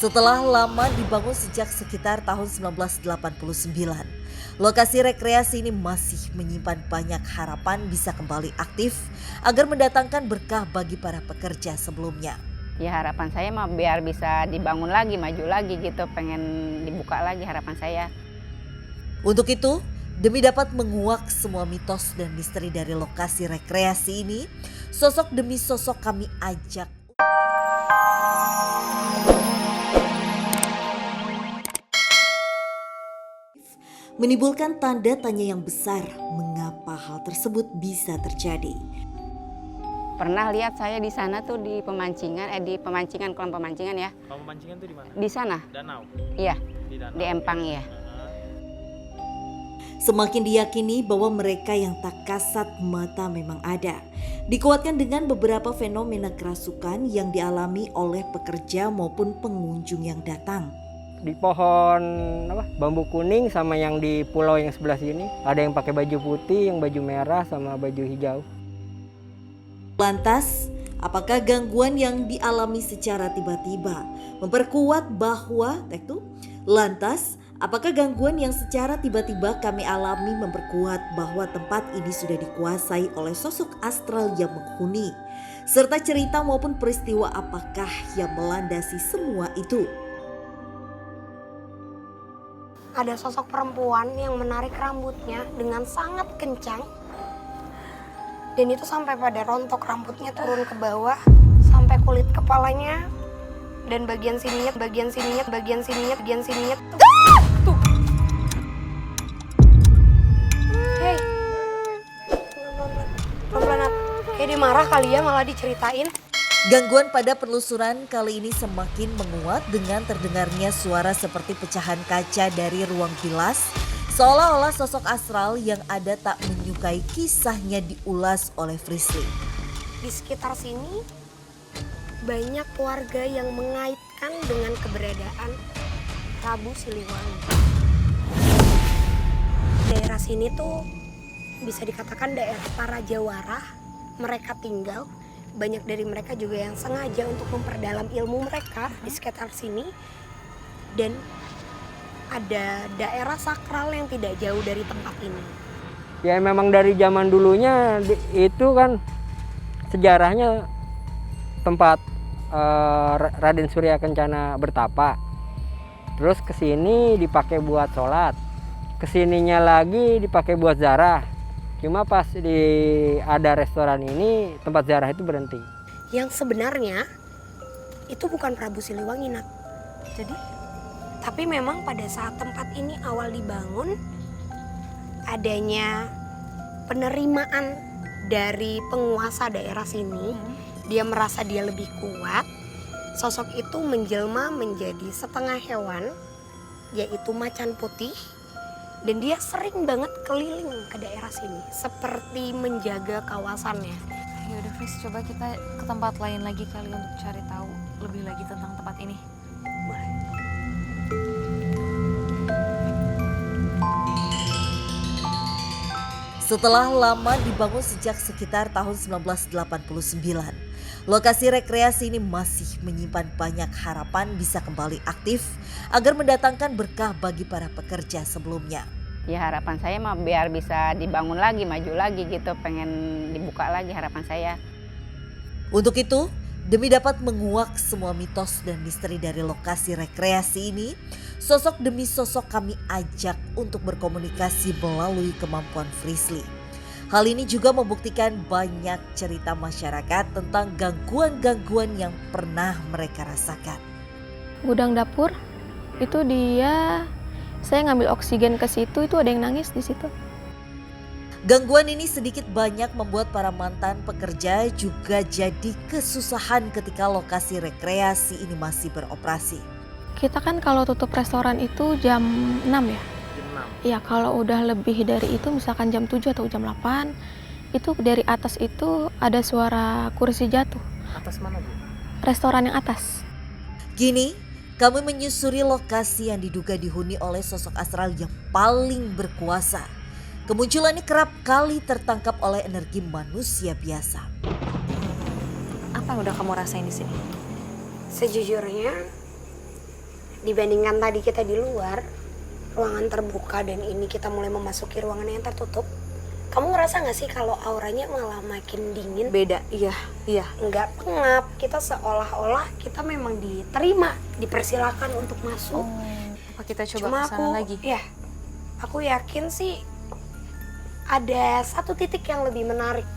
Setelah lama dibangun sejak sekitar tahun 1989, lokasi rekreasi ini masih menyimpan banyak harapan bisa kembali aktif agar mendatangkan berkah bagi para pekerja sebelumnya. Ya harapan saya mah biar bisa dibangun lagi, maju lagi gitu, pengen dibuka lagi harapan saya. Untuk itu, demi dapat menguak semua mitos dan misteri dari lokasi rekreasi ini, sosok demi sosok kami ajak menimbulkan tanda tanya yang besar mengapa hal tersebut bisa terjadi. Pernah lihat saya di sana tuh di pemancingan, kolam pemancingan ya. Kolam pemancingan tuh di mana? Di sana. Danau. Iya, Di danau. di Empang ya. Semakin diyakini bahwa mereka yang tak kasat mata memang ada. Dikuatkan dengan beberapa fenomena kerasukan yang dialami oleh pekerja maupun pengunjung yang datang. Di pohon bambu kuning sama yang di pulau yang sebelah sini ada yang pakai baju putih, yang baju merah sama baju hijau. Lantas, apakah gangguan yang dialami secara tiba-tiba memperkuat bahwa apakah gangguan yang secara tiba-tiba kami alami memperkuat bahwa tempat ini sudah dikuasai oleh sosok astral yang menghuni? Serta cerita maupun peristiwa apakah yang melandasi semua itu? Ada sosok perempuan yang menarik rambutnya dengan sangat kencang. Dan itu sampai pada rontok rambutnya turun ke bawah, sampai kulit kepalanya dan bagian sininya. Tuh. Hei. Pelan-pelan. Kayak dia marah kali ya malah diceritain. Gangguan pada penelusuran kali ini semakin menguat dengan terdengarnya suara seperti pecahan kaca dari ruang bilas, seolah-olah sosok astral yang ada tak menyukai kisahnya diulas oleh Frisly. Di sekitar sini banyak warga yang mengaitkan dengan keberadaan Prabu Siliwangi. Daerah sini tuh bisa dikatakan daerah para jawara, mereka tinggal. Banyak dari mereka juga yang sengaja untuk memperdalam ilmu mereka di sekitar sini. Dan ada daerah sakral yang tidak jauh dari tempat ini. Ya memang dari zaman dulunya itu kan sejarahnya tempat Raden Surya Kencana bertapa. Terus kesini dipakai buat sholat. Kesininya lagi dipakai buat zarah. Cuma pas ada restoran ini, tempat ziarah itu berhenti. Yang sebenarnya itu bukan Prabu Siliwangi, Nak. Jadi? Tapi memang pada saat tempat ini awal dibangun, adanya penerimaan dari penguasa daerah sini. Dia merasa dia lebih kuat. Sosok itu menjelma menjadi setengah hewan, yaitu macan putih. Dan dia sering banget keliling ke daerah sini, seperti menjaga kawasannya. Ya udah Fris, coba kita ke tempat lain lagi kali untuk cari tahu lebih lagi tentang tempat ini. Boleh. Setelah lama dibangun sejak sekitar tahun 1989, lokasi rekreasi ini masih menyimpan banyak harapan bisa kembali aktif agar mendatangkan berkah bagi para pekerja sebelumnya. Ya harapan saya mah biar bisa dibangun lagi, maju lagi gitu, pengen dibuka lagi harapan saya. Untuk itu, demi dapat menguak semua mitos dan misteri dari lokasi rekreasi ini, sosok demi sosok kami ajak untuk berkomunikasi melalui kemampuan Frisly. Hal ini juga membuktikan banyak cerita masyarakat tentang gangguan-gangguan yang pernah mereka rasakan. Gudang dapur itu saya ngambil oksigen ke situ, itu ada yang nangis di situ. Gangguan ini sedikit banyak membuat para mantan pekerja juga jadi kesusahan ketika lokasi rekreasi ini masih beroperasi. Kita kan kalau tutup restoran itu jam 6 ya? Jam 6. Iya, kalau udah lebih dari itu misalkan jam 7 atau jam 8, itu dari atas itu ada suara kursi jatuh. Atas mana, Bu? Restoran yang atas. Kini, kami menyusuri lokasi yang diduga dihuni oleh sosok astral yang paling berkuasa. Kemunculannya kerap kali tertangkap oleh energi manusia biasa. Apa yang udah kamu rasain di sini? Sejujurnya, dibandingkan tadi kita di luar, ruangan terbuka, dan ini kita mulai memasuki ruangan yang tertutup. Kamu ngerasa gak sih kalau auranya malah makin dingin? Beda, iya. Nggak pengap, kita seolah-olah kita memang diterima, dipersilakan untuk masuk. Apa kita coba Cuma kesana lagi? Aku yakin sih ada satu titik yang lebih menarik.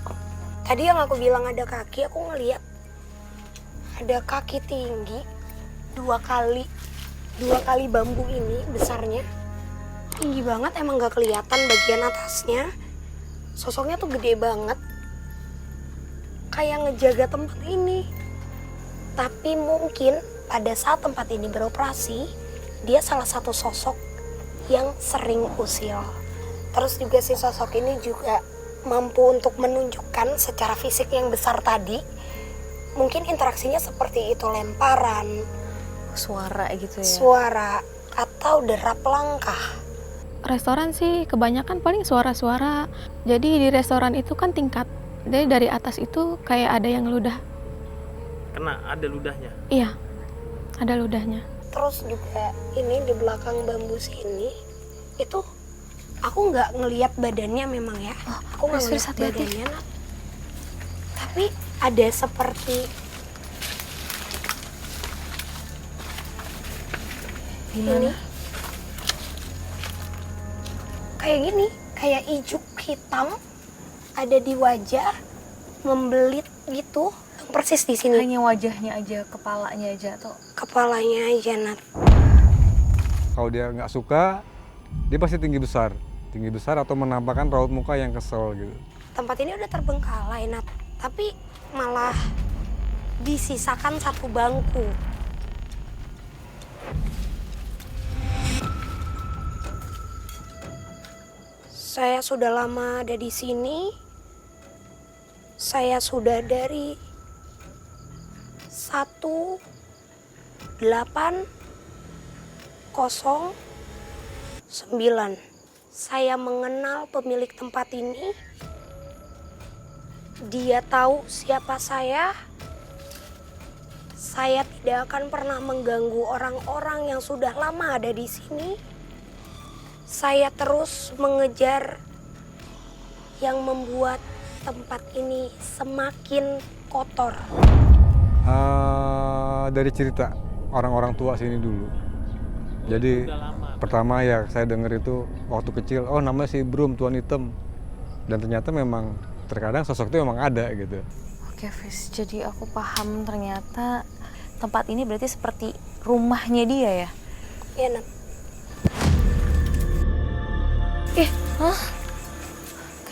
Tadi yang aku bilang ada kaki, aku ngeliat ada kaki tinggi dua kali bambu ini besarnya, tinggi banget, emang gak kelihatan bagian atasnya. Sosoknya tuh gede banget, kayak ngejaga tempat ini. Tapi mungkin pada saat tempat ini beroperasi, dia salah satu sosok yang sering usil. Terus juga si sosok ini juga mampu untuk menunjukkan secara fisik yang besar tadi. Mungkin interaksinya seperti itu, lemparan, Suara gitu ya? suara, atau derap langkah. Restoran sih kebanyakan paling suara-suara. Jadi di restoran itu kan tingkat. Jadi dari atas itu kayak ada yang ludah. Kena ada ludahnya. Iya, ada ludahnya. Terus juga ini di belakang bambu sini, itu aku nggak ngelihat badannya memang ya. Aku nggak serius, ngelihat hati-hati. badannya, Nat. Tapi ada seperti ini. Kayak gini, kayak ijuk hitam ada di wajah, membelit gitu, persis di sini. Hanya wajahnya aja, kepalanya aja atau Kepalanya aja, Nat. Kalau dia nggak suka, dia pasti tinggi besar atau menampakkan raut muka yang kesel gitu. Tempat ini udah terbengkalai, Nat. Tapi malah disisakan satu bangku. Saya sudah lama ada di sini. Saya sudah dari 1809. Saya mengenal pemilik tempat ini. Dia tahu siapa saya. Saya tidak akan pernah mengganggu orang-orang yang sudah lama ada di sini. Saya terus mengejar yang membuat tempat ini semakin kotor. Dari cerita orang-orang tua sini dulu. Jadi Udah lama. pertama ya saya dengar itu waktu kecil, oh namanya si Brum, Tuan Hitam. Dan ternyata memang terkadang sosok itu memang ada gitu. Oke, Fis. Jadi aku paham ternyata tempat ini berarti seperti rumahnya dia ya? Ya, Nat.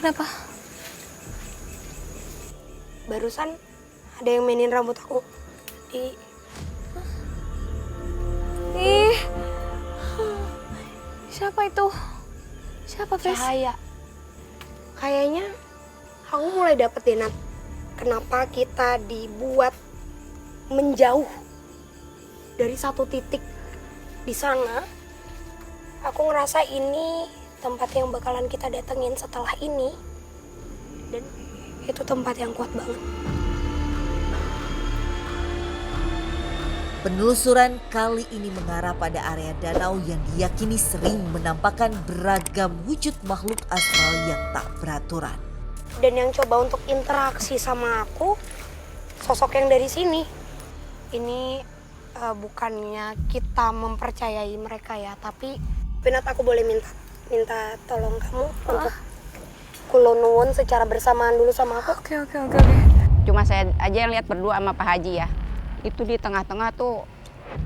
Kenapa? Barusan ada yang mainin rambut aku. Ih, siapa itu? Siapa, Fis? Cahaya. Kayaknya aku mulai dapet deh, Nat. Kenapa kita dibuat menjauh dari satu titik di sana. Aku ngerasa ini tempat yang bakalan kita datengin setelah ini. Dan itu tempat yang kuat banget. Penelusuran kali ini mengarah pada area danau yang diyakini sering menampakkan beragam wujud makhluk astral yang tak beraturan. Dan yang coba untuk interaksi sama aku, sosok yang dari sini. Ini bukannya kita mempercayai mereka ya, tapi Pinat, aku boleh minta tolong kamu untuk kulonuwun secara bersamaan dulu sama aku. Oke. Cuma saya aja yang lihat berdua sama Pak Haji ya. Itu di tengah-tengah tuh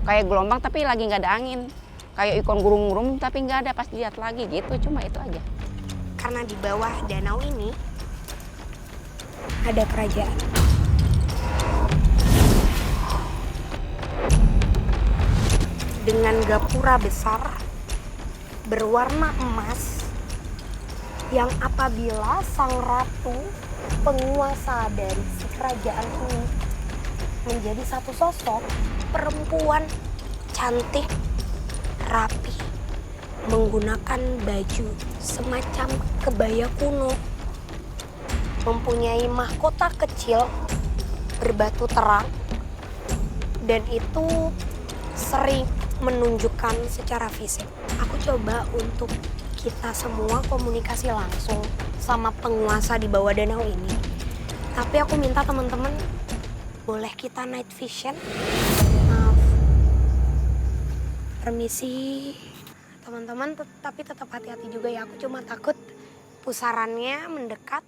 kayak gelombang tapi lagi nggak ada angin. Kayak ikon gurung-gurung tapi nggak ada, pas dilihat lagi gitu. Cuma itu aja. Karena di bawah danau ini ada kerajaan. Dengan gapura besar berwarna emas yang apabila sang ratu penguasa dari si kerajaan ini menjadi satu sosok perempuan cantik, rapi, menggunakan baju semacam kebaya kuno, mempunyai mahkota kecil berbatu terang, dan itu sering menunjukkan secara fisik. Aku coba untuk kita semua komunikasi langsung sama penguasa di bawah danau ini. Tapi aku minta teman-teman, boleh kita night vision? Maaf. Permisi. Teman-teman, tapi tetap hati-hati juga ya. Aku cuma takut pusarannya mendekat